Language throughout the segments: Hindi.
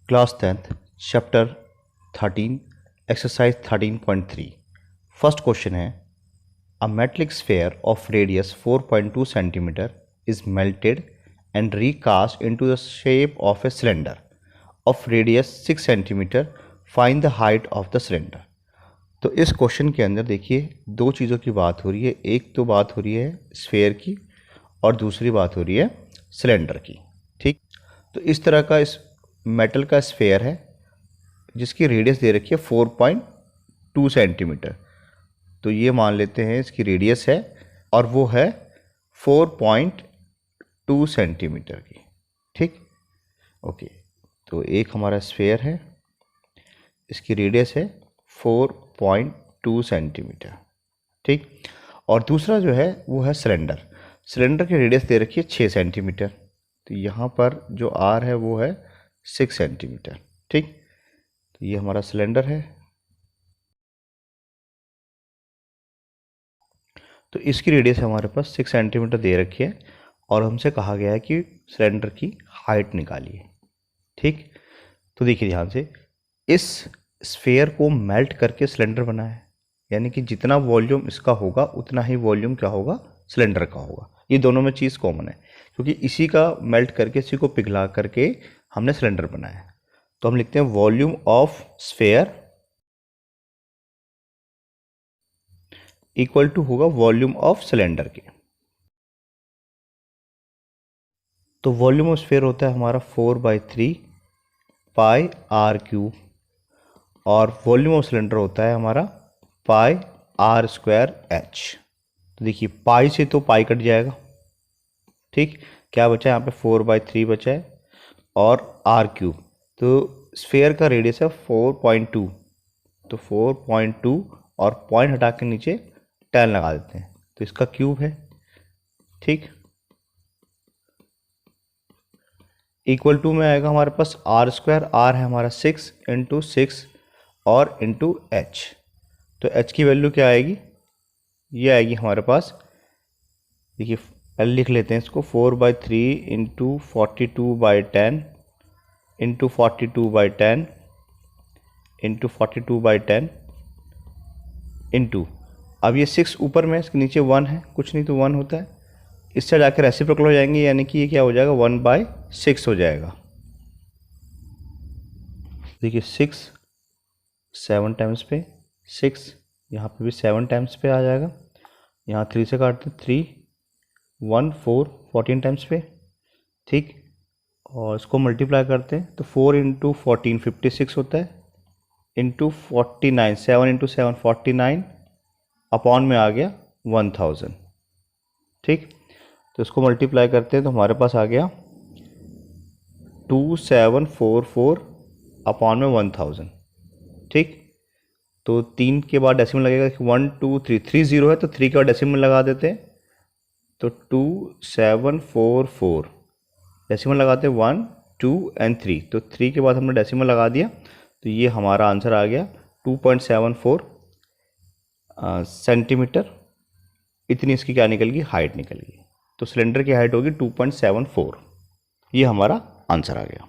Class 10th, Chapter 13, Exercise 13.3. First question है A metallic sphere of radius 4.2 cm is melted and recast into the shape of a cylinder of radius 6 cm. Find the height of the cylinder. तो इस क्वेश्चन के अंदर देखिए दो चीज़ों की बात हो रही है। एक तो बात हो रही है स्फेयर की और दूसरी बात हो रही है सिलेंडर की। ठीक, तो इस तरह का इस मेटल का स्फेयर है जिसकी रेडियस दे रखी है 4.2 सेंटीमीटर। तो ये मान लेते हैं इसकी रेडियस है और वो है 4.2 सेंटीमीटर की। ठीक, ओके। तो एक हमारा स्फेयर है, इसकी रेडियस है 4.2 सेंटीमीटर। ठीक, और दूसरा जो है वो है सिलेंडर। सिलेंडर की रेडियस दे रखी है 6 सेंटीमीटर। तो यहाँ पर जो आर है वो है 6 सेंटीमीटर। ठीक, तो ये हमारा सिलेंडर है। तो इसकी रेडियस हमारे पास 6 सेंटीमीटर दे रखी है और हमसे कहा गया है कि सिलेंडर की हाइट निकालिए। ठीक, तो देखिए ध्यान से, इस स्फेयर को मेल्ट करके सिलेंडर बना है, यानी कि जितना वॉल्यूम इसका होगा उतना ही वॉल्यूम क्या होगा, सिलेंडर का होगा। ये दोनों में चीज़ कॉमन है क्योंकि इसी का मेल्ट करके इसी को पिघला करके हमने सिलेंडर बनाया है। तो हम लिखते हैं volume of sphere equal to होगा वॉल्यूम ऑफ सिलेंडर के। तो वॉल्यूम ऑफ स्फेयर होता है हमारा 4/3 पाई आर क्यूब और वॉल्यूम ऑफ सिलेंडर होता है हमारा पाई आर स्क्वायर एच। तो देखिए पाई से तो पाई कट जाएगा। ठीक, क्या बचा है यहाँ पे 4/3 बचा है और आर क्यूब। तो स्फेयर का रेडियस है 4.2, तो 4.2 और पॉइंट हटा के नीचे 10 लगा देते हैं तो इसका क्यूब है। ठीक, इक्वल टू में आएगा हमारे पास आर स्क्वायर। आर है हमारा 6 इंटू 6 और इंटू एच। तो एच की वैल्यू क्या आएगी, ये आएगी हमारे पास, देखिए पहले लिख लेते हैं इसको, 4/3 इंटू 42/10 इंटू 42/10 इंटू 42/10 इंटू, अब ये 6 ऊपर में, इसके नीचे 1 है, कुछ नहीं तो 1 होता है। इससे जाकर रेसिप्रोकल हो जाएंगे, यानी कि ये क्या हो जाएगा 1/6 हो जाएगा। देखिए 6 7 टाइम्स पे 6, यहाँ पे भी 7 टाइम्स पे आ जाएगा। यहाँ 3 से काटते 3 1 4 14 टाइम्स पे। ठीक, और इसको मल्टीप्लाई करते हैं तो 4 इंटू 14 56 होता है, इंटू 49 7 इंटू 7 49 अपॉन में आ गया 1000। ठीक, तो इसको मल्टीप्लाई करते हैं तो हमारे पास आ गया 2744 अपॉन में 1000। ठीक, तो 3 के बाद डेसिमल लगेगा, 1 2 3 3 0 है तो 3 के बाद डेसिमल लगा देते हैं तो 2744, डेसिमल लगाते हैं 1 2 एंड 3, तो 3 के बाद हमने डेसिमल लगा दिया तो ये हमारा आंसर आ गया 2.74 सेंटीमीटर। इतनी इसकी क्या निकल गई, हाइट निकल गई। तो सिलेंडर की हाइट होगी 2.74। ये हमारा आंसर आ गया।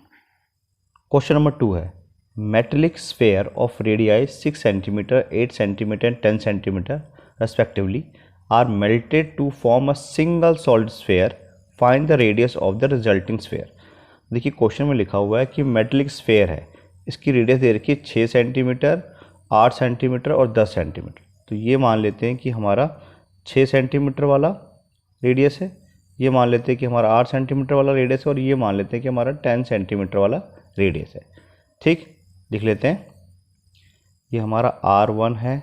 क्वेश्चन नंबर 2 है metallic sphere of radii 6 centimetre 8 centimetre 10 centimetre respectively are melted to form a single solid sphere, find the radius of the resulting sphere. देखिए क्वेश्चन में लिखा हुआ है कि मेटेलिक स्फेयर है, इसकी रेडियस दे रखी है 6 सेंटीमीटर 8 सेंटीमीटर और 10 सेंटीमीटर। तो ये मान लेते हैं कि हमारा 6 सेंटीमीटर वाला रेडियस है, ये मान लेते हैं कि हमारा 8 सेंटीमीटर वाला रेडियस है और ये मान लेते हैं कि हमारा 10 सेंटीमीटर वाला रेडियस है। ठीक, लिख लेते हैं, ये हमारा R1 है,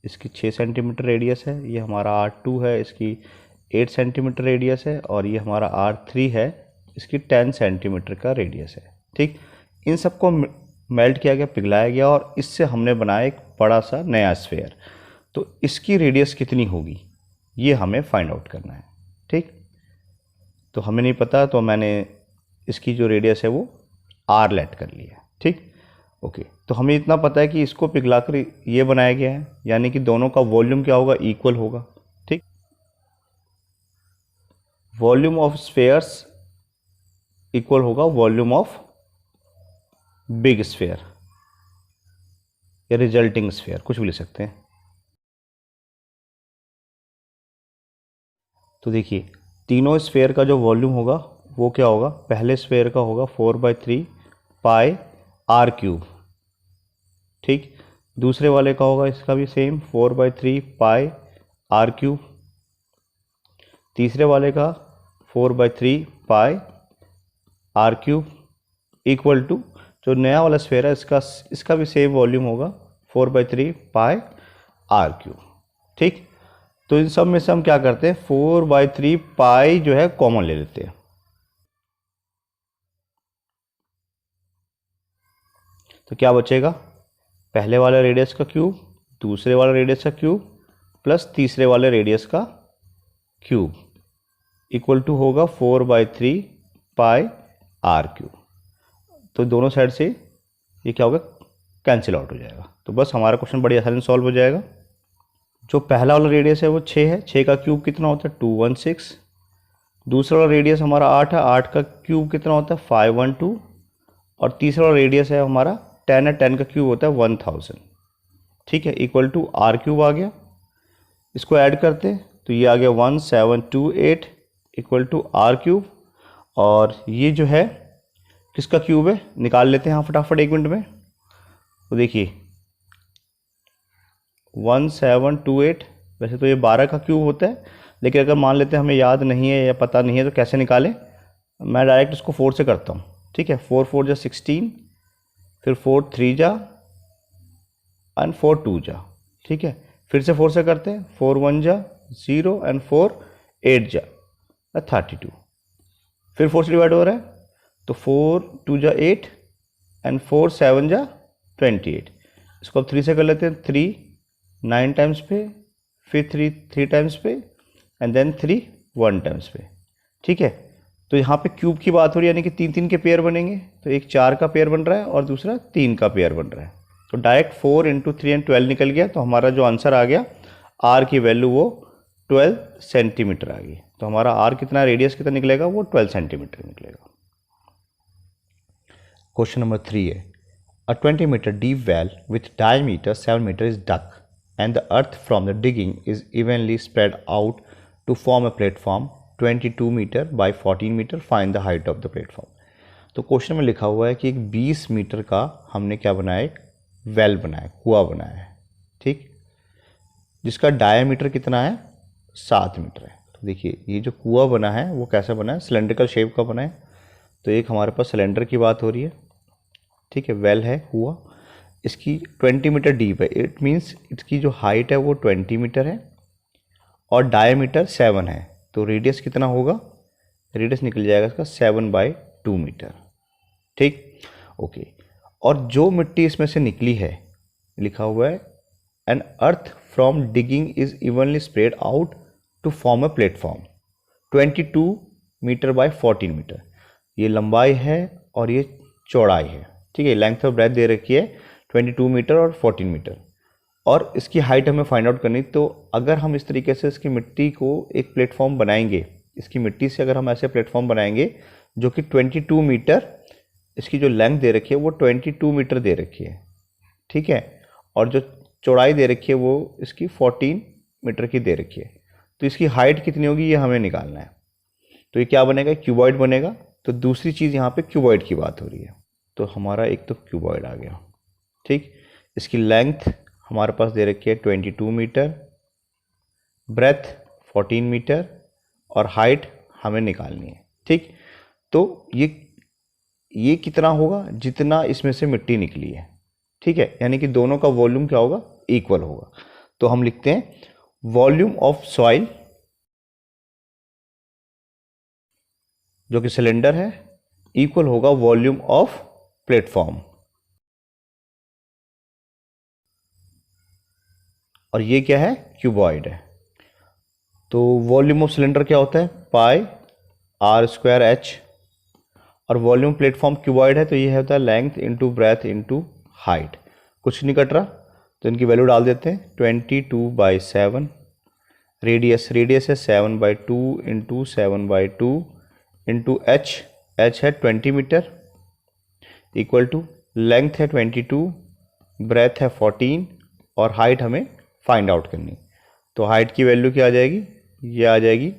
इसकी 6 सेंटीमीटर रेडियस है, ये हमारा R2 है, इसकी 8 सेंटीमीटर रेडियस है और ये हमारा R3 है, इसकी 10 सेंटीमीटर का रेडियस है। ठीक, इन सबको मेल्ट किया गया, पिघलाया गया और इससे हमने बनाया एक बड़ा सा नया स्फेयर। तो इसकी रेडियस कितनी होगी ये हमें फाइंड आउट करना है। ठीक, तो हमें नहीं पता तो मैंने इसकी जो रेडियस है वो R लेट कर लिया है। ठीक, ओके। तो हमें इतना पता है कि इसको पिघलाकर ये बनाया गया है, यानी कि दोनों का वॉल्यूम क्या होगा, इक्वल होगा। ठीक, वॉल्यूम ऑफ स्फेयर्स इक्वल होगा वॉल्यूम ऑफ बिग स्फेयर या रिजल्टिंग स्फेयर, कुछ भी ले सकते हैं। तो देखिए तीनों स्फेयर का जो वॉल्यूम होगा वो क्या होगा, पहले स्फेयर का होगा 4/3 पाई आर क्यूब, ठीक। दूसरे वाले का होगा इसका भी सेम 4/3 पाई आर क्यूब। तीसरे वाले का 4/3 pi R cube equal to जो नया वाला स्फेयर है इसका भी सेम वॉल्यूम होगा 4/3 पाई आर क्यूब, ठीक। तो इन सब में से हम क्या करते हैं, 4/3 पाई जो है कॉमन ले लेते हैं। तो क्या बचेगा, पहले वाले रेडियस का क्यूब, दूसरे वाले रेडियस का क्यूब प्लस तीसरे वाले रेडियस का क्यूब इक्वल टू होगा 4/3 पाई आर क्यूब। तो दोनों साइड से ये क्या होगा, कैंसिल आउट हो जाएगा। तो बस हमारा क्वेश्चन बड़ी आसानी से सॉल्व हो जाएगा। जो पहला वाला रेडियस है वो 6 है, 6 का क्यूब कितना होता है 216। दूसरा वाला रेडियस हमारा 8 है, 8 का क्यूब कितना होता है 512। और तीसरा वाला रेडियस है हमारा 10 है, 10 का क्यूब होता है 1000, ठीक है। इक्वल टू आर क्यूब आ गया, इसको ऐड करते हैं तो ये आ गया 1728 इक्वल टू आर क्यूब। और ये जो है किसका क्यूब है, निकाल लेते हैं हाँ फटाफट 1 मिनट में। तो देखिए 1728, वैसे तो ये 12 का क्यूब होता है, लेकिन अगर मान लेते हैं हमें याद नहीं है या पता नहीं है तो कैसे निकालें, मैं डायरेक्ट इसको 4 से करता हूँ, ठीक है। 4 4 जा 16, फिर 4 3 जा एंड 4 2 जा, ठीक है। फिर से 4 से करते हैं, 4 1 जा 0 एंड 4 8 जा 32। फिर 4 से डिवाइड हो रहा है तो 4 2 जा 8 एंड 4 7 जा 28। इसको अब 3 से कर लेते हैं, 3 9 टाइम्स पे, फिर 3 3 टाइम्स पे एंड देन 3 1 टाइम्स पे, ठीक है। तो यहाँ पे क्यूब की बात हो रही है, यानी कि 3 3 के पेयर बनेंगे। तो एक 4 का पेयर बन रहा है और दूसरा 3 का पेयर बन रहा है। तो डायरेक्ट 4 × 3 एंड 12 निकल गया। तो हमारा जो आंसर आ गया आर की वैल्यू वो 12 सेंटीमीटर आ गई। तो हमारा आर कितना, रेडियस कितना निकलेगा, वो 12 सेंटीमीटर निकलेगा। क्वेश्चन नंबर 3 है, a 20 metre deep well with diameter 7 metre is dug and the earth from the digging is evenly spread out to form a platform 22 meter by 14 meter. Find the height of the platform. तो क्वेश्चन में लिखा हुआ है कि एक 20 मीटर का हमने क्या बनाया, एक वेल बनाया, कुआं बनाया है, ठीक, जिसका डायमीटर कितना है 7 मीटर है। तो देखिए ये जो कुआं बना है वो कैसा बना है, सिलेंड्रिकल शेप का बना है। तो एक हमारे पास सिलेंडर की बात हो रही है, ठीक है, वेल है कुआं, इसकी 20 मीटर डीप है। इट मीन्स इसकी जो हाइट है वो 20 मीटर है और डायमीटर 7 है। तो रेडियस कितना होगा, रेडियस निकल जाएगा इसका 7/2 मीटर, ठीक, ओके। और जो मिट्टी इसमें से निकली है, लिखा हुआ है an earth from digging is evenly spread out to form a platform 22 metre by 14 metre. ये लंबाई है और ये चौड़ाई है, ठीक है। लेंथ ऑफ ब्रेथ दे रखी है 22 मीटर और 14 मीटर, और इसकी हाइट हमें फाइंड आउट करनी। तो अगर हम इस तरीके से इसकी मिट्टी को एक प्लेटफॉर्म बनाएंगे, इसकी मिट्टी से अगर हम ऐसे प्लेटफॉर्म बनाएंगे जो कि 22 मीटर, इसकी जो लेंथ दे रखी है वो 22 मीटर दे रखी है, ठीक है, और जो चौड़ाई दे रखी है वो इसकी 14 मीटर की दे रखी है। तो इसकी हाइट कितनी होगी ये हमें निकालना है। तो ये क्या बनेगा, क्यूबॉइड बनेगा। तो दूसरी चीज़ यहाँ पे क्यूबॉइड की बात हो रही है। तो हमारा एक तो क्यूबॉइड आ गया, ठीक। इसकी लेंथ हमारे पास दे रखी है 22 मीटर, ब्रेथ 14 मीटर और हाइट हमें निकालनी है, ठीक। तो ये कितना होगा, जितना इसमें से मिट्टी निकली है, ठीक है, यानी कि दोनों का वॉल्यूम क्या होगा, इक्वल होगा। तो हम लिखते हैं वॉल्यूम ऑफ सॉइल जो कि सिलेंडर है इक्वल होगा वॉल्यूम ऑफ प्लेटफॉर्म, और ये क्या है, क्यूबॉइड है। तो वॉल्यूम ऑफ सिलेंडर क्या होता है, पाई r²h, और वॉल्यूम प्लेटफॉर्म क्यूबॉइड है तो ये होता है length into breadth into height. कुछ नहीं कट रहा तो इनकी वैल्यू डाल देते हैं, 22/7। रेडियस है 7/2 इंटू 7/2 इंटू h है 20 मीटर इक्वल टू लेंथ है 22, ब्रेथ है 14 और हाइट हमें फाइंड आउट करनी। तो हाइट की वैल्यू क्या आ जाएगी, ये आ जाएगी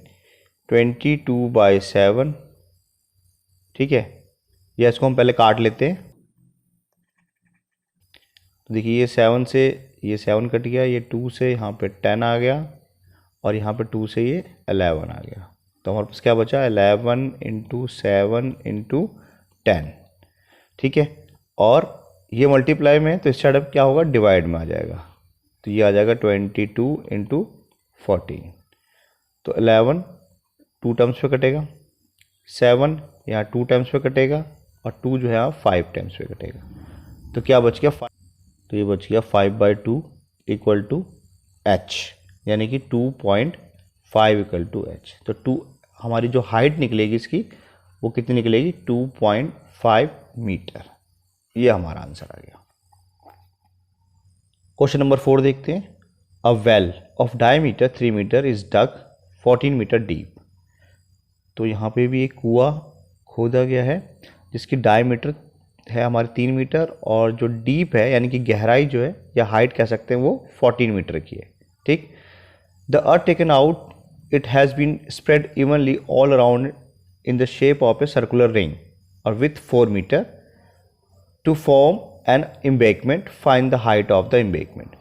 22/7, ठीक है। या इसको हम पहले काट लेते हैं। तो देखिए ये 7 से ये 7 कट गया, ये 2 से यहाँ पे 10 आ गया और यहाँ पे 2 से ये 11 आ गया। तो हमारे पास क्या बचा, 11 × 7 × 10, ठीक है। और ये मल्टीप्लाई में है तो इस साइड अब क्या होगा, डिवाइड में आ जाएगा। तो ये आ जाएगा 22 × 14। तो 11 2 टर्म्स पे कटेगा, 7 यहाँ 2 टाइम्स पे कटेगा और 2 जो है यहाँ 5 टाइम्स पे कटेगा। तो क्या बच गया, 5। तो ये बच गया 5/2 = h, यानी कि 2.5 = h। तो 2 हमारी जो हाइट निकलेगी इसकी वो कितनी निकलेगी, 2.5 मीटर। ये हमारा आंसर आ गया। क्वेश्चन नंबर 4 देखते हैं। A well of diameter 3 metre is dug 14 metre deep. तो यहाँ पे भी एक कुआं खोदा गया है जिसकी डायमीटर है हमारे 3 मीटर और जो डीप है यानी कि गहराई जो है या हाइट कह सकते हैं वो 14 मीटर की है, ठीक। The earth taken out it has been spread evenly all around in the shape of a circular ring और with 4 metre to form an embankment, find the height of the embankment.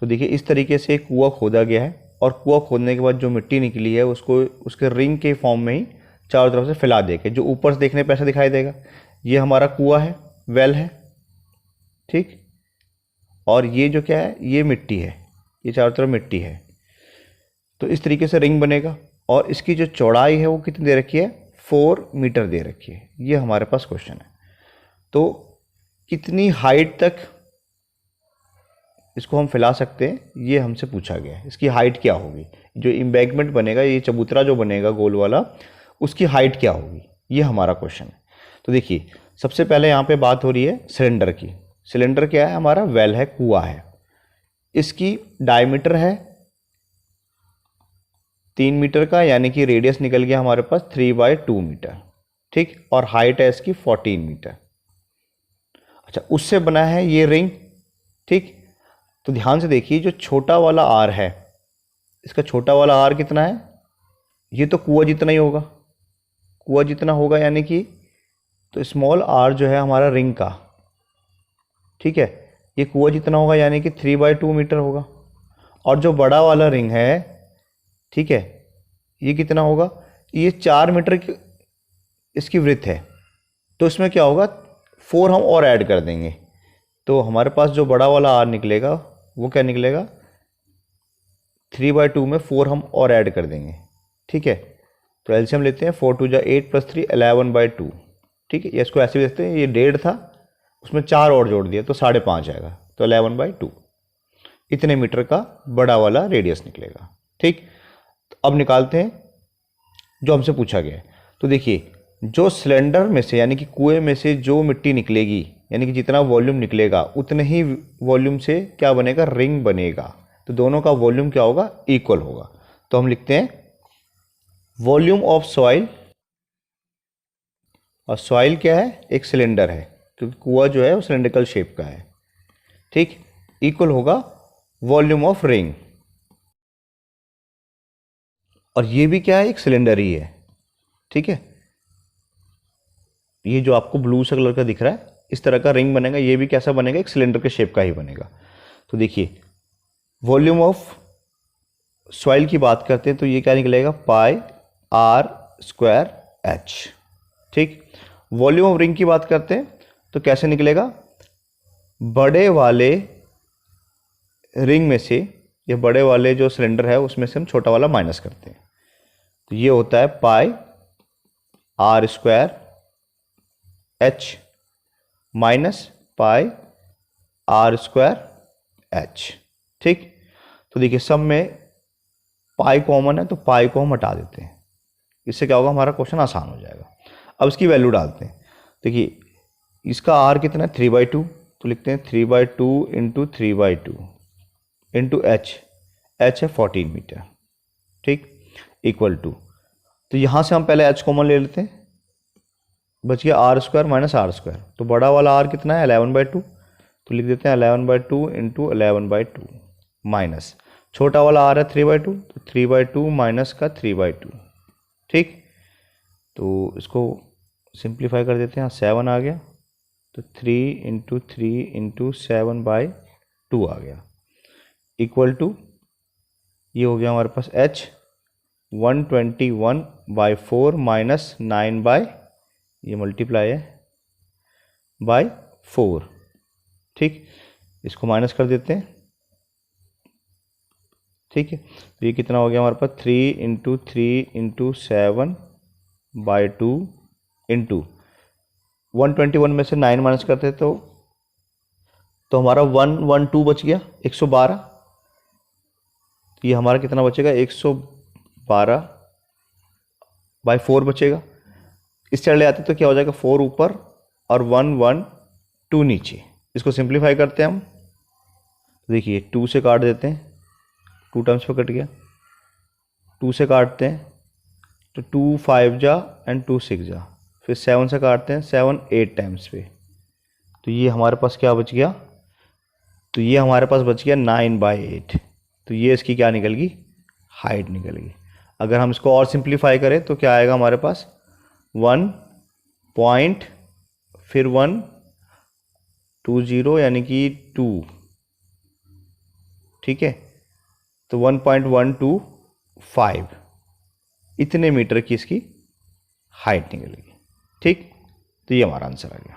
तो देखिए इस तरीके से कुआं खोदा गया है और कुआं खोदने के बाद जो मिट्टी निकली है उसको उसके रिंग के फॉर्म में ही चारों तरफ से फैला देके जो ऊपर से देखने पे ऐसा दिखाई देगा। ये हमारा कुआं है, वेल है, ठीक। और ये जो क्या है, ये मिट्टी है, ये चारों तरफ मिट्टी है। तो इस तरीके से रिंग बनेगा और इसकी जो चौड़ाई है वो कितनी दे रखी है, 4 मीटर दे रखी है। ये हमारे पास क्वेश्चन है। तो कितनी हाइट तक इसको हम फैला सकते हैं ये हमसे पूछा गया है। इसकी हाइट क्या होगी, जो एम्बैंकमेंट बनेगा, ये चबूतरा जो बनेगा गोल वाला, उसकी हाइट क्या होगी, ये हमारा क्वेश्चन है। तो देखिए सबसे पहले यहाँ पे बात हो रही है सिलेंडर की। सिलेंडर क्या है, हमारा वेल है, कुआं है। इसकी डायमीटर है 3 मीटर का, यानी कि रेडियस निकल गया हमारे पास 3/2 मीटर, ठीक। और हाइट है इसकी 14 मीटर। अच्छा, उससे बना है ये रिंग, ठीक। तो ध्यान से देखिए जो छोटा वाला आर है, इसका छोटा वाला आर कितना है, ये तो कुआं जितना ही होगा, कुआं जितना होगा यानी कि तो स्मॉल आर जो है हमारा रिंग का, ठीक है, ये कुआं जितना होगा यानी कि 3/2 मीटर होगा। और जो बड़ा वाला रिंग है, ठीक है, ये कितना होगा, ये 4 मीटर की इसकी वृत्त है। तो इसमें क्या होगा, 4 हम और ऐड कर देंगे तो हमारे पास जो बड़ा वाला आर निकलेगा वो क्या निकलेगा, 3/2 में 4 हम और ऐड कर देंगे, ठीक है। तो एलसीएम लेते हैं, 4 × 2 = 8 + 3 11/2, ठीक है। या इसको ऐसे भी देखते हैं, ये 1.5 था उसमें 4 और जोड़ दिया तो 5.5 आएगा, तो 11/2 इतने मीटर का बड़ा वाला रेडियस निकलेगा, ठीक। तो अब निकालते हैं जो हमसे पूछा गया है। तो देखिए जो सिलेंडर में से यानी कि कुएं में से जो मिट्टी निकलेगी, यानी कि जितना वॉल्यूम निकलेगा उतने ही वॉल्यूम से क्या बनेगा, रिंग बनेगा। तो दोनों का वॉल्यूम क्या होगा, इक्वल होगा। तो हम लिखते हैं वॉल्यूम ऑफ सॉइल, और सॉइल क्या है, एक सिलेंडर है क्योंकि कुआं जो है वो सिलेंड्रिकल शेप का है, ठीक, इक्वल होगा वॉल्यूम ऑफ रिंग। और ये भी क्या है, एक सिलेंडर ही है, ठीक है। ये जो आपको ब्लू से कलर का दिख रहा है इस तरह का रिंग बनेगा, ये भी कैसा बनेगा, एक सिलेंडर के शेप का ही बनेगा। तो देखिए वॉल्यूम ऑफ सॉइल की बात करते हैं तो ये क्या निकलेगा, πr²h, ठीक। वॉल्यूम ऑफ रिंग की बात करते हैं तो कैसे निकलेगा, बड़े वाले रिंग में से या बड़े वाले जो सिलेंडर है उसमें से हम छोटा वाला माइनस करते हैं। तो ये होता है πr² h माइनस πr²h, ठीक। तो देखिए सब में पाई कॉमन है तो पाई को हम हटा देते हैं, इससे क्या होगा, हमारा क्वेश्चन आसान हो जाएगा। अब इसकी वैल्यू डालते हैं। देखिए इसका r कितना है, 3/2, तो लिखते हैं 3/2 × 3/2 × h है 14 मीटर, ठीक, इक्वल टू। तो यहाँ से हम पहले h कॉमन ले लेते हैं, बच गया R square minus R square. तो बड़ा वाला आर कितना है 11/2, तो लिख देते हैं 11/2 इंटू 11/2 माइनस छोटा वाला आर है 3/2, तो 3/2 माइनस का 3/2। ठीक, तो इसको सिंप्लीफाई कर देते हैं, 7 आ गया, तो 3 इंटू 3 इंटू 7/2 आ गया, इक्वल टू ये हो गया हमारे पास h 121/4 माइनस 9 बाई, ये मल्टीप्लाई है बाय 4। ठीक, इसको माइनस कर देते हैं। ठीक है, तो ये कितना हो गया हमारे पास 3 इंटू 3 इंटू 7/2 इंटू 121 में से 9 माइनस करते तो हमारा 112 बच गया 112। तो ये हमारा कितना बचेगा 112/4 बचेगा। इस चले आते तो क्या हो जाएगा 4 ऊपर और 112 नीचे। इसको सिंप्लीफाई करते हैं हम, देखिए 2 से काट देते हैं, 2 टाइम्स पे कट गया, 2 से काटते हैं तो 2 5 जा एंड 2 6 जा, फिर 7 से काटते हैं 7 8 टाइम्स पे, तो ये हमारे पास क्या बच गया, तो ये हमारे पास बच गया 9/8। तो ये इसकी क्या निकल गई, हाइट निकल गई। अगर हम इसको और सिंप्लीफाई करें तो क्या आएगा हमारे पास 1 पॉइंट फिर 120 यानी कि 2। ठीक है, तो 1.125 इतने मीटर की इसकी हाइट निकलेगी। ठीक, तो ये हमारा आंसर आ गया।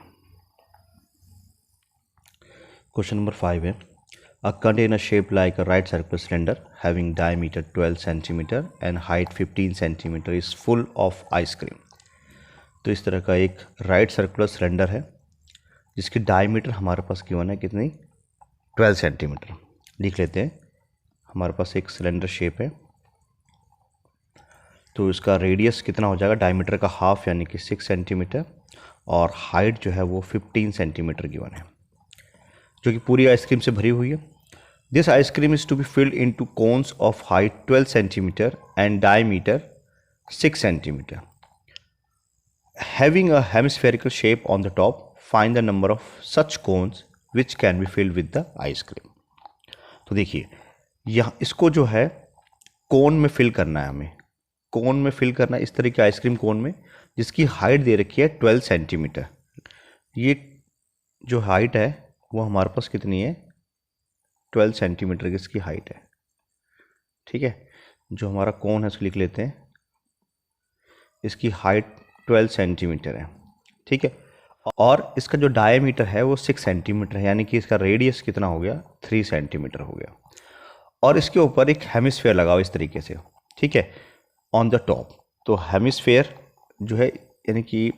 क्वेश्चन नंबर 5 है, a container shape like a right circular cylinder having diameter 12 centimetre and height 15 centimetre is full of ice cream. तो इस तरह का एक राइट सर्कुलर सिलेंडर है जिसकी डायमीटर हमारे पास गिवन है कितनी, 12 सेंटीमीटर। लिख लेते हैं, हमारे पास एक सिलेंडर शेप है, तो इसका रेडियस कितना हो जाएगा, डायमीटर का हाफ यानी कि 6 सेंटीमीटर, और हाइट जो है वो 15 सेंटीमीटर गिवन है, जो कि पूरी आइसक्रीम से भरी हुई है। This ice cream is to be filled into cones of height 12 centimetre and diameter 6 centimetre having a hemispherical shape on the top. Find the number of such cones which can be filled with the ice cream. तो देखिए यहाँ इसको जो है कोन में फिल करना है, हमें कोन में फिल करना है, इस तरह की आइसक्रीम कोन में जिसकी हाइट दे रखी है 12 सेंटीमीटर। ये जो हाइट है वो हमारे पास कितनी है, 12 सेंटीमीटर की इसकी हाइट है। ठीक है, जो हमारा कोन है उसको लिख लेते हैं, इसकी हाइट 12 सेंटीमीटर है। ठीक है, और इसका जो डायमीटर है वो 6 सेंटीमीटर है, यानी कि इसका रेडियस कितना हो गया, 3 सेंटीमीटर हो गया। और इसके ऊपर एक हेमिस्फेयर लगाओ इस तरीके से। ठीक है, ऑन द टॉप। तो हेमिस्फेयर जो है यानी कि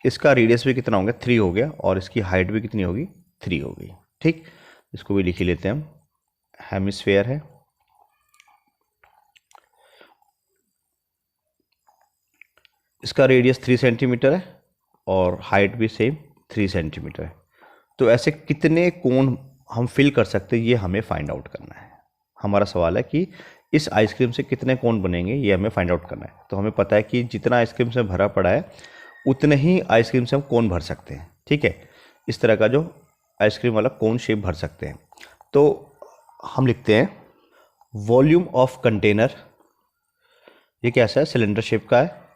इसका रेडियस भी कितना हो गया, 3 हो गया, और इसकी हाइट भी कितनी होगी, 3 हो गई। ठीक, इसको भी लिख ही लेते हैं हम, हेमिस्फेयर है, इसका रेडियस 3 सेंटीमीटर है और हाइट भी सेम 3 सेंटीमीटर है। तो ऐसे कितने कोन हम फिल कर सकते हैं ये हमें फाइंड आउट करना है। हमारा सवाल है कि इस आइसक्रीम से कितने कोन बनेंगे ये हमें फाइंड आउट करना है। तो हमें पता है कि जितना आइसक्रीम से भरा पड़ा है उतने ही आइसक्रीम से हम कोन भर सकते हैं। ठीक है, इस तरह का जो आइसक्रीम वाला कोन शेप भर सकते हैं। तो हम लिखते हैं वॉल्यूम ऑफ कंटेनर, ये कैसा है, सिलेंडर शेप का है,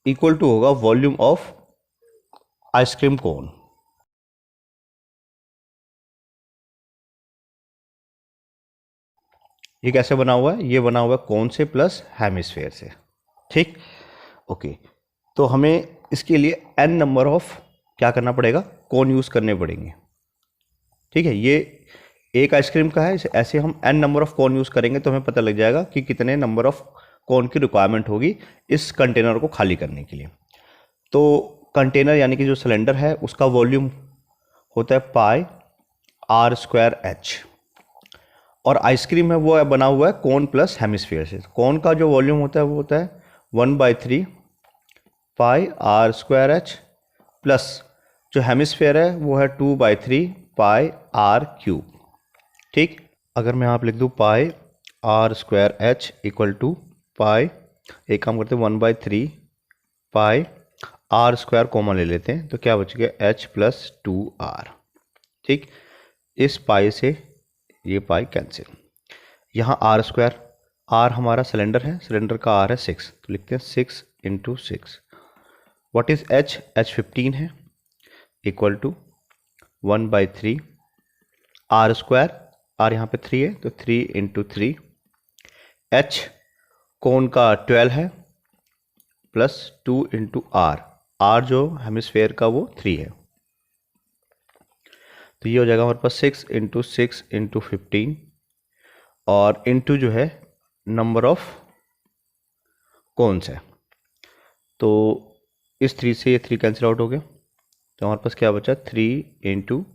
इक्वल टू होगा वॉल्यूम ऑफ आइसक्रीम कोन। ये कैसे बना हुआ है, ये बना हुआ है कोन से प्लस हेमिस्फेयर से। ठीक, ओके, तो हमें इसके लिए n नंबर ऑफ क्या करना पड़ेगा, कोन यूज़ करने पड़ेंगे। ठीक है, ये एक आइसक्रीम का है, ऐसे हम n number of cone use करेंगे तो हमें पता लग जाएगा कि कितने नंबर ऑफ कोन की रिक्वायरमेंट होगी इस कंटेनर को खाली करने के लिए। तो कंटेनर यानी कि जो सिलेंडर है उसका वॉल्यूम होता है पाई r स्क्वायर h, और आइसक्रीम है वो बना हुआ है कोन प्लस हेमिस्फीयर से। कोन का जो वॉल्यूम होता है वो होता है 1/3 पाई r स्क्वायर h, प्लस जो हेमिस्फीयर है वो है 2/3 पाई r क्यूब। ठीक, अगर मैं यहाँ पे लिख दूँ pi r square h equal to pi एक काम करते हैं 1/3 पाई आर स्क्वायर कॉमन ले लेते हैं, तो क्या बच गया h प्लस 2r। ठीक, इस पाई से ये पाई कैंसिल, यहाँ आर स्क्वायर, आर हमारा सिलेंडर है, सिलेंडर का आर है 6, तो लिखते हैं 6 into 6। What is h? h 15 है, equal to 1/3 R square, R यहाँ पे 3 है तो 3 इंटू 3, h कोण का 12 है प्लस 2 इंटू आर, आर जो हेमिस्फेयर का वो 3 है, तो ये हो जाएगा हमारे पास 6 इंटू 6 इंटू 15 और इंटू जो है नंबर ऑफ कोन्स है, तो इस 3 से ये 3 कैंसिल आउट हो गया, तो हमारे पास क्या बचा 3 इंटू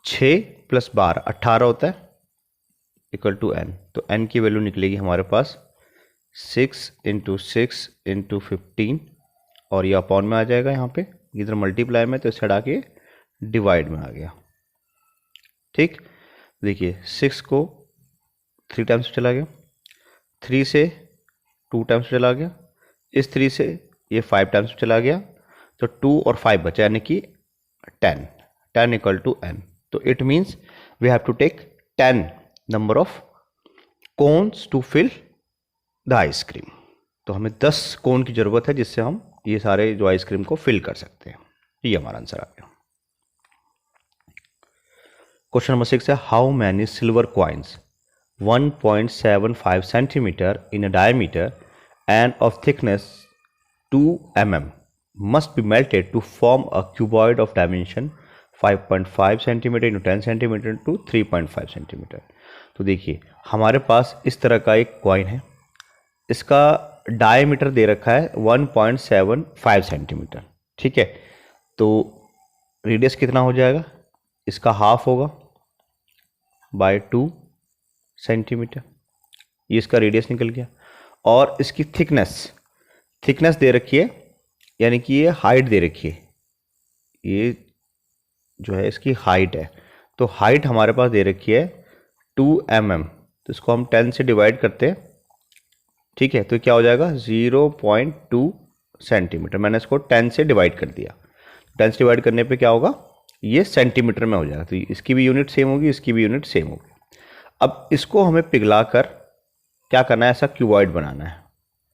6 प्लस 12 18 होता है, इक्वल टू n, तो n की वैल्यू निकलेगी हमारे पास 6 इंटू 6 इंटू 15 और ये अपॉन में आ जाएगा, यहाँ पे इधर मल्टीप्लाई में तो इसे हटा के डिवाइड में आ गया। ठीक, देखिए 6 को 3 टाइम्स चला गया, 3 से 2 टाइम्स चला गया, इस 3 से ये 5 टाइम्स चला गया, तो 2 और 5 बचा, यानी कि 10, 10 इक्वल टू n, तो it means we have to take 10 number of cones to fill the ice cream, तो हमें 10 कोन की ज़रूरत है जिससे हम ये सारे जो आइसक्रीम को फिल कर सकते हैं। ये हमारा आंसर आ गया। क्वेश्चन नंबर 6 है how many silver coins 1.75 centimetre in a diameter and of thickness 2 mm must be melted to form a cuboid of dimension 5.5 cm into 10 cm to 3.5 cm। तो देखिए हमारे पास इस तरह का एक कॉइन है, इसका डायमीटर दे रखा है 1.75 सेंटीमीटर, ठीक है, तो रेडियस कितना हो जाएगा, इसका हाफ होगा बाय 2 सेंटीमीटर, ये इसका रेडियस निकल गया, और इसकी थिकनेस दे रखी है, यानी कि ये हाइट दे रखी है, ये जो है इसकी हाइट है, तो हाइट हमारे पास दे रखी है 2 mm, तो इसको हम 10 से डिवाइड करते हैं, ठीक है, तो क्या हो जाएगा 0.2 सेंटीमीटर, मैंने इसको 10 से डिवाइड कर दिया, 10 से डिवाइड करने पे क्या होगा, ये सेंटीमीटर में हो जाएगा, तो इसकी भी यूनिट सेम होगी, इसकी भी यूनिट सेम होगी। अब इसको हमें पिघला कर क्या करना है, ऐसा क्यूबॉइड बनाना है,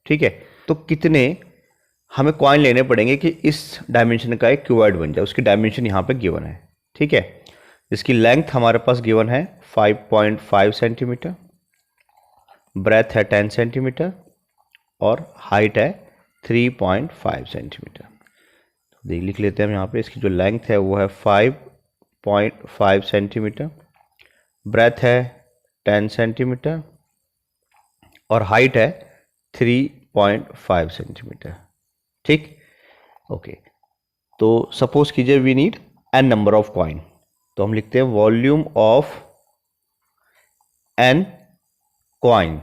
ठीक है, तो कितने हमें कॉइन लेने पड़ेंगे कि इस डायमेंशन का एक क्यूबॉइड बन जाए, उसकी डायमेंशन यहाँ पे गिवन है, ठीक है, इसकी लेंथ हमारे पास गिवन है 5.5 सेंटीमीटर, ब्रेथ है 10 सेंटीमीटर और हाइट है 3.5 सेंटीमीटर। तो देख लिख लेते हैं हम यहाँ पे, इसकी जो लेंथ है वो है 5.5 सेंटीमीटर, ब्रेथ है 10 सेंटीमीटर और हाइट है 3.5 सेंटीमीटर, ठीक, ओके। तो सपोज कीजिए we need n number of coin, तो हम लिखते हैं वॉल्यूम ऑफ n कॉइन,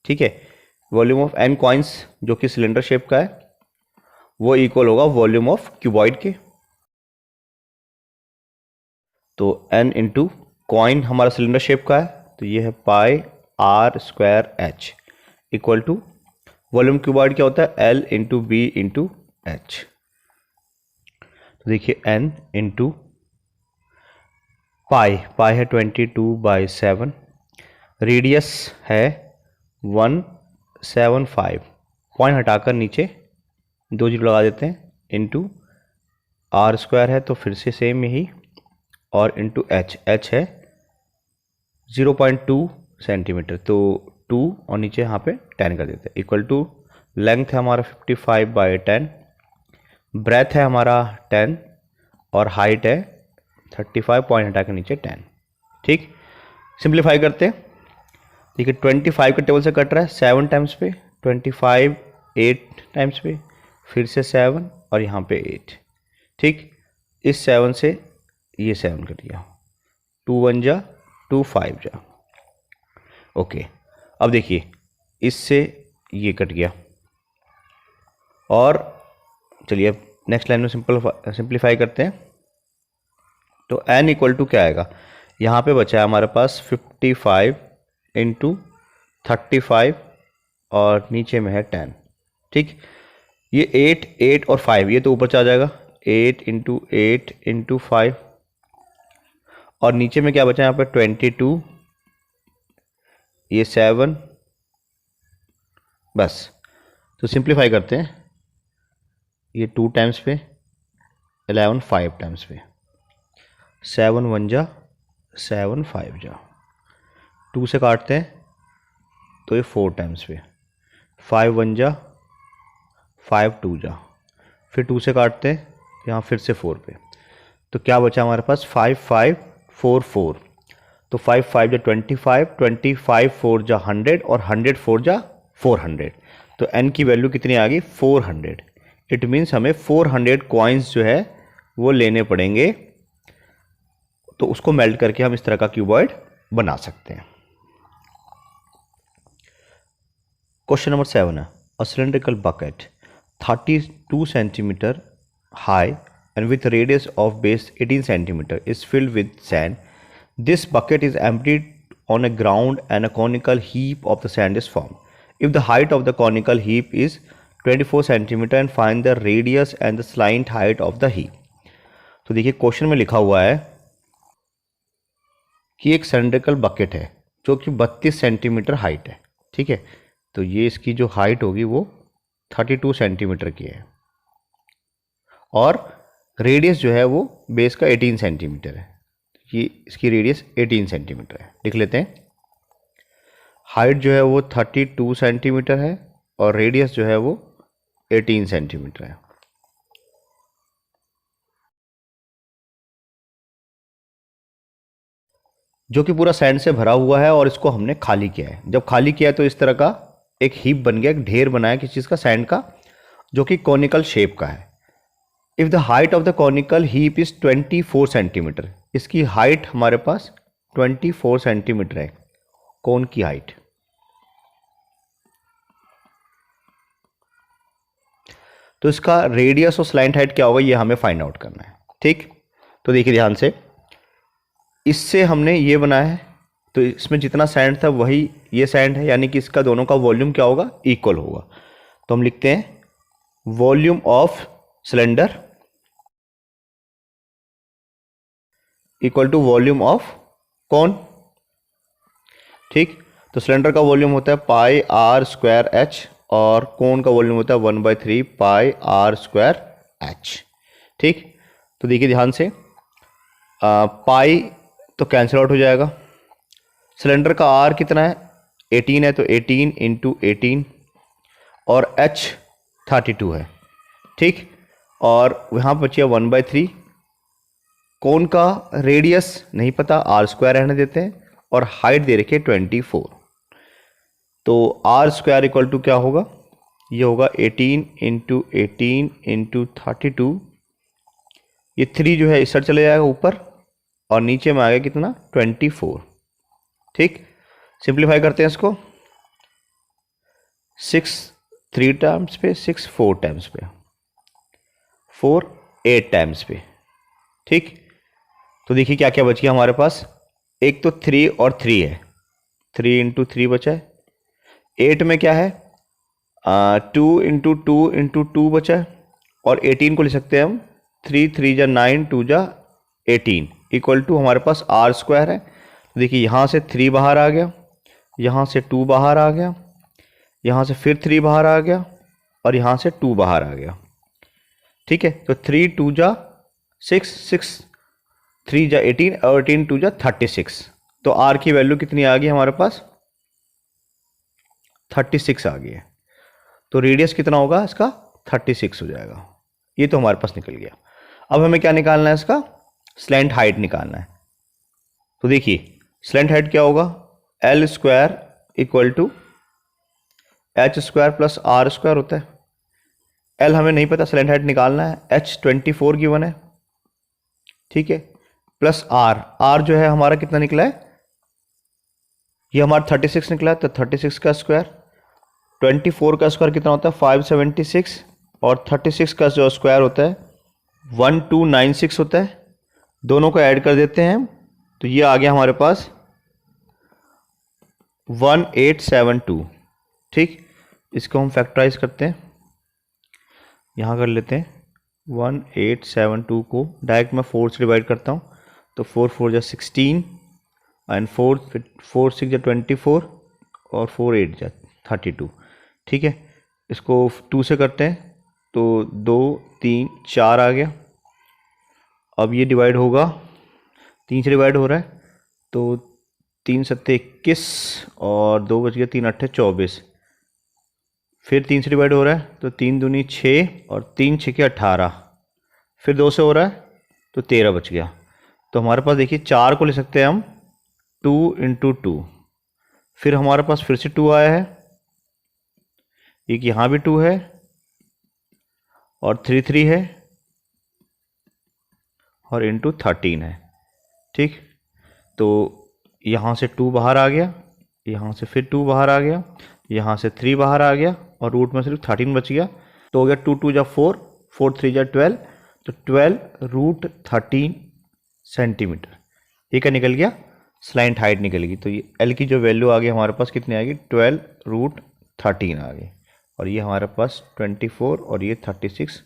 ठीक है, वॉल्यूम ऑफ n कॉइन्स जो कि सिलेंडर शेप का है वो इक्वल होगा वॉल्यूम ऑफ क्यूबॉइड के, तो n इंटू कॉइन हमारा सिलेंडर शेप का है, तो ये है pi R square H equal to volume cuboid क्या होता है L into B into H, तो देखिए n इंटू पाई है 22/7, रेडियस है 175, पॉइंट हटाकर नीचे 2 जीरो लगा देते हैं, इंटू आर स्क्वायर है तो फिर से सेम यही, और इंटू एच है 0.2 सेंटीमीटर, तो 2 और नीचे यहाँ पे 10 कर देते हैं, इक्वल टू लेंथ है हमारा 55/10, ब्रेथ है हमारा 10 और हाइट है 35, पॉइंट हटा के नीचे 10, ठीक, सिंप्लीफाई करते हैं, देखिए 25 के टेबल से कट रहा है 7 टाइम्स पे, 25 8 टाइम्स पे, फिर से 7 और यहाँ पे 8, ठीक, इस 7 से ये 7 कट गया, 2 1 जा 2 5 जा, ओके। अब देखिए इससे ये कट गया, और चलिए अब नेक्स्ट लाइन में सिंप्लीफाई करते हैं, तो n इक्वल टू क्या आएगा, यहाँ पे बचा है हमारे पास 55 इंटू 35 और नीचे में है 10। ठीक, ये 8, 8 और 5 ये तो ऊपर चला जाएगा, 8 इंटू 8 इंटू 5, और नीचे में क्या बचा यहाँ पे 22, ये 7, बस। तो सिंप्लीफाई करते हैं, ये 2 टाइम्स पे 11, 5 टाइम्स पे, 7 1 जा 7 5 जा, 2 से काटते हैं तो ये 4 टाइम्स पे, 5 1 जा 5 2 जा, फिर 2 से काटते हैं यहाँ फिर से 4 पे, तो क्या बचा हमारे पास 5 5 4 4, तो 5 5 जा 25, 25 4 जा 100 और 100 4 जा 400, तो n की वैल्यू कितनी आ गई 400। इट मीन्स हमें 400 कॉइन्स जो है वो लेने पड़ेंगे, तो उसको मेल्ट करके हम इस तरह का क्यूबॉइड बना सकते हैं। क्वेश्चन नंबर 7 है, a cylindrical bucket 32 centimetre high and with radius of base 18 centimeter is filled with sand. This bucket is emptied on a ground and a conical heap of the sand is formed. If the height of the conical heap is 24 centimeter and find the radius and the slant height of the heap. तो देखिए क्वेश्चन में लिखा हुआ है कि एक सिलेंड्रिकल बकेट है जो कि 32 सेंटीमीटर हाइट है। ठीक है, तो ये इसकी जो हाइट होगी वो 32 सेंटीमीटर की है और रेडियस जो है वो बेस का 18 सेंटीमीटर है। ये इसकी रेडियस 18 सेंटीमीटर है, लिख लेते हैं। हाइट जो है वो 32 सेंटीमीटर है और रेडियस जो है वो 18 सेंटीमीटर है। जो कि पूरा सैंड से भरा हुआ है और इसको हमने खाली किया है। जब खाली किया है तो इस तरह का एक हीप बन गया, एक ढेर बनाया किसी चीज़ का, सैंड का, जो कि कॉनिकल शेप का है। If the height of the conical heap is 24 centimetre, इसकी हाइट हमारे पास 24 सेंटीमीटर है, कौन की हाइट। तो इसका रेडियस और स्लैंट हाइट क्या होगा ये हमें फाइंड आउट करना है। ठीक, तो देखिए ध्यान से, इससे हमने ये बनाया है तो इसमें जितना सैंड था वही ये सैंड है, यानी कि इसका दोनों का वॉल्यूम क्या होगा, इक्वल होगा। तो हम लिखते हैं volume of cylinder equal to volume of cone. ठीक, तो सिलेंडर का वॉल्यूम होता है पाई आर स्क्वायर एच और कोन का वॉल्यूम होता है 1/3 पाई आर स्क्वायर एच। ठीक, तो देखिए ध्यान से, पाई तो कैंसिल आउट हो जाएगा। सिलेंडर का आर कितना है 18 है, तो 18 इंटू 18 और एच 32 है। ठीक, और यहाँ बचिए 1/3। कोन का रेडियस नहीं पता, आर स्क्वायर रहने देते हैं, और हाइट दे रखी है 24। तो आर स्क्वायर इक्वल टू क्या होगा, ये होगा 18 इंटू 18 इंटू 32। ये 3 जो है इस साइड चले जाएगा ऊपर और नीचे में आ गया कितना 24। ठीक, सिंप्लीफाई करते हैं इसको, 6 3 टाइम्स पे, 6 4 टाइम्स पे, 4 8 टाइम्स पे। ठीक, तो देखिए क्या क्या बच गया हमारे पास, एक तो 3 और 3 है, 3 इंटू 3 बचा है। 8 में क्या है 2 इंटू 2 इंटू 2 बचा है, और 18 को लिख सकते हैं हम 3 3 जा 9 2 जा 18 इक्वल टू हमारे पास आर स्क्वायर है। तो देखिए यहाँ से 3 बाहर आ गया, यहाँ से 2 बाहर आ गया, यहाँ से फिर 3 बाहर आ गया और यहाँ से 2 बाहर आ गया। ठीक है, तो 3 2 जा 6 6 3 जा 18 और 18 2 जा 36। तो आर की वैल्यू कितनी आ गई हमारे पास 36 आ गई है। तो रेडियस कितना होगा इसका 36 हो जाएगा। ये तो हमारे पास निकल गया। अब हमें क्या निकालना है, इसका स्लैंट हाइट निकालना है। तो देखिए स्लैंट हाइट क्या होगा, L square equal to H square plus R square होता है। एल हमें नहीं पता, स्लैंट हाइट निकालना है, एच 24 गिवन है। ठीक है, प्लस आर, आर जो है हमारा कितना निकला है, ये हमारा 36 निकला है, तो 36 का स्क्वायर, 24 का स्क्वायर कितना होता है 576 और 36 का जो स्क्वायर होता है 1296 होता है। दोनों को ऐड कर देते हैं तो ये आ गया हमारे पास 1872। ठीक, इसको हम फैक्टराइज करते हैं, यहाँ कर लेते हैं 1872 को डायरेक्ट मैं 4 से डिवाइड करता हूँ, तो 4 4 जा 16 एंड 4 6 जा 24 और 4 8 जा 32। ठीक है, इसको 2 से करते हैं तो 2 3 4 आ गया। अब ये डिवाइड होगा, 3 से डिवाइड हो रहा है तो 3 सत्ते 21 और 2 बच गया, 3 अट्ठे 24। फिर 3 से डिवाइड हो रहा है तो 3 दूनी 6 और 3 छक्के 18। फिर 2 से हो रहा है तो 13 बच गया। तो हमारे पास देखिए 4 को ले सकते हैं हम 2 इंटू 2। फिर हमारे पास फिर से 2 आया है, एक यहाँ भी 2 है और 3 3 है और इंटू 13 है। ठीक, तो यहाँ से 2 बाहर आ गया, यहाँ से फिर 2 बाहर आ गया, यहाँ से 3 बाहर आ गया और रूट में सिर्फ 13 बच गया। तो हो गया 2 2 जा 4, 4 3 जा 12, तो 12 रूट 13 सेंटीमीटर। ये क्या निकल गया, स्लैंट हाइट निकल गई। तो ये एल की जो वैल्यू आ गई हमारे पास कितनी आएगी, 12 रूट 13 आ गई, और ये हमारे पास 24 और ये 36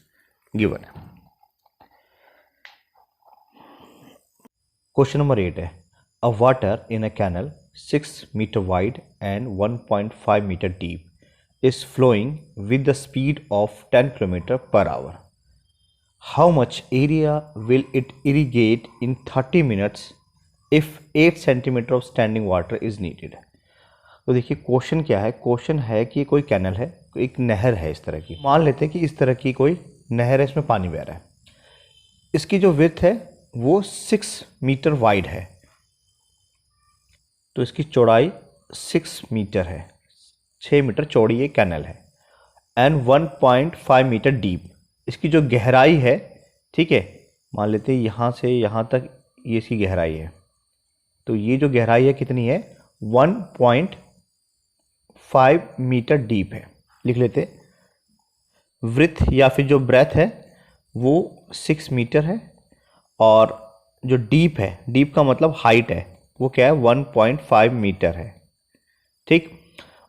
गिवन है। क्वेश्चन नंबर 8 है, a water in a canal 6 metre wide and 1.5 metre deep is flowing with the speed of 10 km per hour. How much area will it irrigate in 30 minutes if 8 cm of standing water is needed? तो देखिए क्वेश्चन क्या है, क्वेश्चन है कि कोई कैनल है, एक नहर है इस तरह की, मान लेते हैं कि इस तरह की कोई नहर है, इसमें पानी बह रहा है, इसकी जो विड्थ है वो 6 मीटर वाइड है, तो इसकी चौड़ाई 6 मीटर है, 6 मीटर चौड़ी ये कैनल है, एंड 1.5 मीटर डीप, इसकी जो गहराई है, ठीक है, मान लेते हैं यहाँ से यहाँ तक ये इसकी गहराई है, तो ये जो गहराई है कितनी है, 1.5 मीटर डीप है। लिख लेते, विड्थ या फिर जो ब्रेथ है वो 6 मीटर है, और जो डीप है, डीप का मतलब हाइट है, वो क्या है, 1.5 मीटर है। ठीक,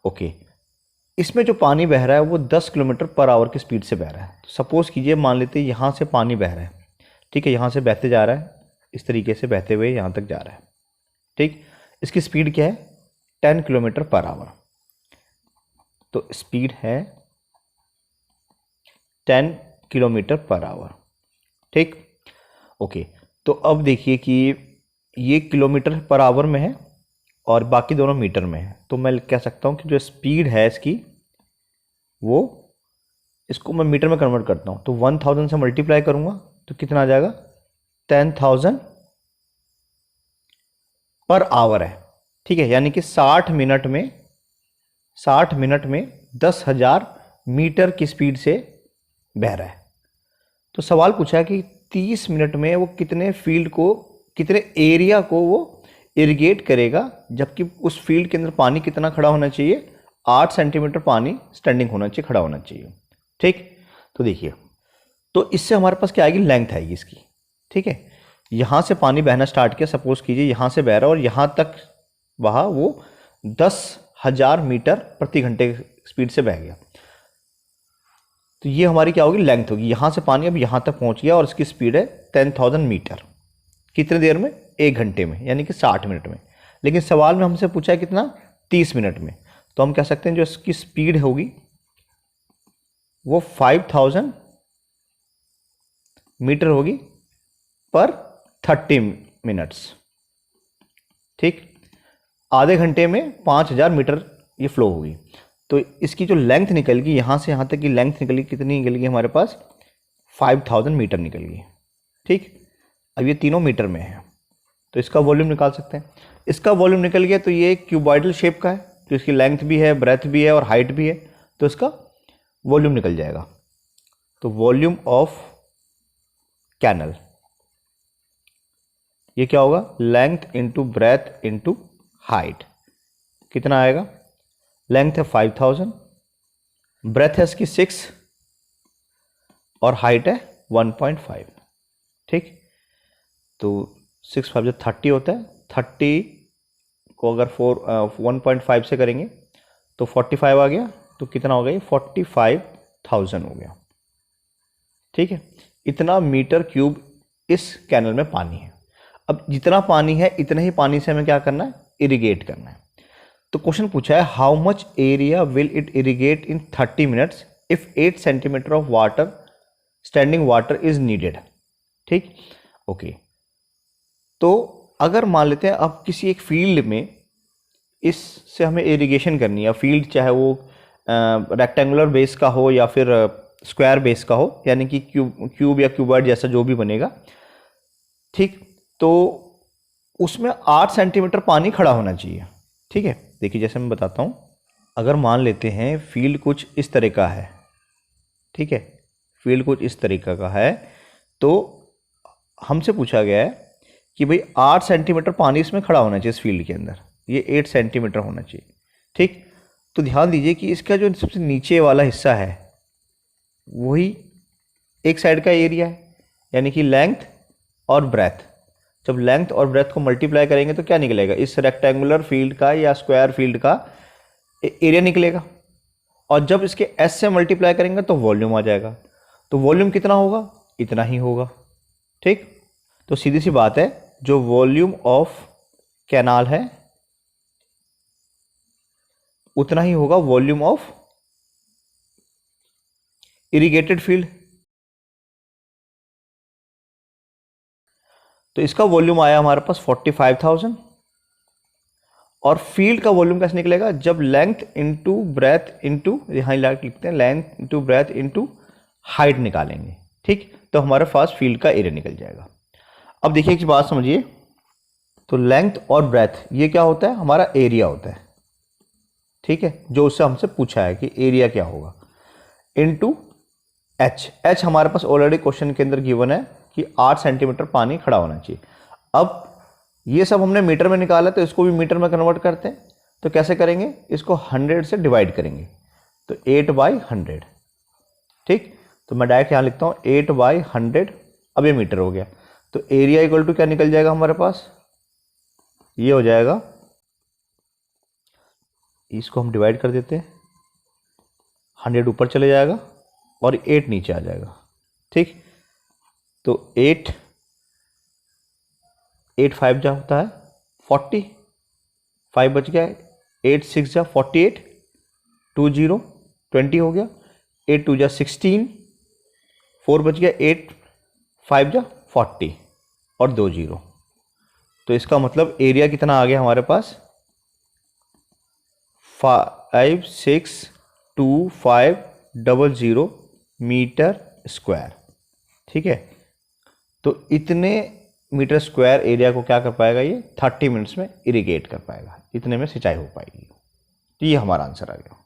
ओके। इसमें जो पानी बह रहा है वो 10 किलोमीटर पर आवर की स्पीड से बह रहा है। तो सपोज़ कीजिए, मान लेते हैं यहाँ से पानी बह रहा है, ठीक है, यहाँ से बहते जा रहा है, इस तरीके से बहते हुए यहाँ तक जा रहा है, ठीक, इसकी स्पीड क्या है, 10 किलोमीटर पर आवर, तो स्पीड है 10 किलोमीटर पर आवर। ठीक, ओके। तो अब देखिए कि ये किलोमीटर पर आवर में है और बाकी दोनों मीटर में है, तो मैं कह सकता हूँ कि जो स्पीड है इसकी, वो, इसको मैं मीटर में कन्वर्ट करता हूँ, तो 1000 से मल्टीप्लाई करूँगा तो कितना आ जाएगा, 10,000 पर आवर है। ठीक है, यानी कि 60 मिनट में 10,000 मीटर की स्पीड से बह रहा है। तो सवाल पूछा है कि 30 मिनट में वो कितने फील्ड को, कितने एरिया को वो इरिगेट करेगा, जबकि उस फील्ड के अंदर पानी कितना खड़ा होना चाहिए, 8 सेंटीमीटर पानी स्टैंडिंग होना चाहिए, खड़ा होना चाहिए। ठीक, तो देखिए, तो इससे हमारे पास क्या आएगी, लेंथ आएगी इसकी। ठीक है, यहाँ से पानी बहना स्टार्ट किया, सपोज कीजिए यहाँ से बह रहा है और यहाँ तक वहाँ वो 10,000 मीटर प्रति घंटे स्पीड से बह गया, तो ये हमारी क्या होगी, लेंथ होगी। यहाँ से पानी अब यहाँ तक पहुँच गया और इसकी स्पीड है 10,000 मीटर, कितने देर में, 1 घंटे में, यानी कि 60 मिनट में। लेकिन सवाल में हमसे पूछा है कितना, 30 मिनट में, तो हम कह सकते हैं जो इसकी स्पीड होगी वो 5,000 मीटर होगी पर 30 मिनट्स। ठीक, आधे घंटे में 5,000 मीटर ये फ्लो होगी। तो इसकी जो लेंथ निकल गई, यहाँ से यहाँ तक की लेंथ निकल गई, कितनी निकल गई हमारे पास, 5,000 मीटर निकल गई। ठीक, अब ये तीनों मीटर में है, तो इसका वॉल्यूम निकाल सकते हैं। इसका वॉल्यूम निकल गया, तो ये क्यूबॉइडल शेप का है, तो इसकी लेंथ भी है, ब्रेथ भी है और हाइट भी है, तो इसका वॉल्यूम निकल जाएगा। तो वॉल्यूम ऑफ कैनल, ये क्या होगा, length into breadth into height, कितना आएगा, लेंथ है 5,000, ब्रेथ है इसकी 6 और हाइट है 1.5। ठीक, तो 6 5 30 होता है, 30 को अगर 1.5 से करेंगे तो 45 आ गया, तो कितना हो गया ये 45,000 हो गया। ठीक है, इतना मीटर क्यूब इस कैनल में पानी है। अब जितना पानी है इतना ही पानी से हमें क्या करना है, इरिगेट करना है। तो क्वेश्चन पूछा है how much area will it irrigate in 30 minutes if 8 centimetre of water standing water is needed. ठीक, ओके। तो अगर मान लेते हैं अब किसी एक फील्ड में इससे हमें इरिगेशन करनी है, फील्ड चाहे वो रेक्टेंगुलर बेस का हो या फिर स्क्वायर बेस का हो, यानी कि क्यूब या क्यूबॉइड जैसा जो भी बनेगा। ठीक, तो उसमें 8 सेंटीमीटर पानी खड़ा होना चाहिए। ठीक है, देखिए जैसे मैं बताता हूँ, अगर मान लेते हैं फील्ड कुछ इस तरह का है, ठीक है, फील्ड कुछ इस तरीका का है, तो हमसे पूछा गया है कि भाई 8 सेंटीमीटर पानी इसमें खड़ा होना चाहिए इस फील्ड के अंदर, ये 8 सेंटीमीटर होना चाहिए। ठीक, तो ध्यान दीजिए कि इसका जो सबसे नीचे वाला हिस्सा है वही एक साइड का एरिया है, यानी कि लेंथ और ब्रेथ। जब लेंथ और ब्रेथ को मल्टीप्लाई करेंगे तो क्या निकलेगा, इस रेक्टेंगुलर फील्ड का या स्क्वायर फील्ड का एरिया निकलेगा। और जब इसके एस से मल्टीप्लाई करेंगे तो वॉल्यूम आ जाएगा। तो वॉल्यूम कितना होगा, इतना ही होगा। ठीक, तो सीधी सी बात है, जो वॉल्यूम ऑफ कैनाल है उतना ही होगा वॉल्यूम ऑफ इरिगेटेड फील्ड। तो इसका वॉल्यूम आया हमारे पास 45,000। और फील्ड का वॉल्यूम कैसे निकलेगा, जब लेंथ इंटू ब्रेथ इंटू, यहाँ लिखते हैं length into breadth into height निकालेंगे। ठीक, तो हमारे पास फील्ड का एरिया निकल जाएगा। अब देखिए एक बात समझिए, तो लेंथ और ब्रेथ ये क्या होता है, हमारा एरिया होता है। ठीक है, जो उससे हमसे पूछा है कि एरिया क्या होगा, इंटू एच। एच हमारे पास ऑलरेडी क्वेश्चन के अंदर गिवन है कि 8 सेंटीमीटर पानी खड़ा होना चाहिए। अब ये सब हमने मीटर में निकाला, तो इसको भी मीटर में कन्वर्ट करते हैं। तो कैसे करेंगे, इसको 100 से डिवाइड करेंगे, तो 8/100। ठीक, तो मैं डायरेक्ट यहाँ लिखता हूँ 8/100। अब ये मीटर हो गया, तो एरिया इक्वल टू क्या निकल जाएगा हमारे पास, ये हो जाएगा, इसको हम डिवाइड कर देते हैं, 100 ऊपर चले जाएगा और 8 नीचे आ जाएगा। ठीक, तो 8 5 जा होता है 40, 5 बच गया, 8 6 जा 48, 2 0 20 हो गया, 8 2 जा 16, 4 बच गया, 8 5 जा 40 और 2 0। तो इसका मतलब एरिया कितना आ गया हमारे पास, 562500 मीटर स्क्वायर। ठीक है, तो इतने मीटर स्क्वायर एरिया को क्या कर पाएगा, ये 30 मिनट्स में इरिगेट कर पाएगा, इतने में सिंचाई हो पाएगी। तो ये हमारा आंसर आ गया।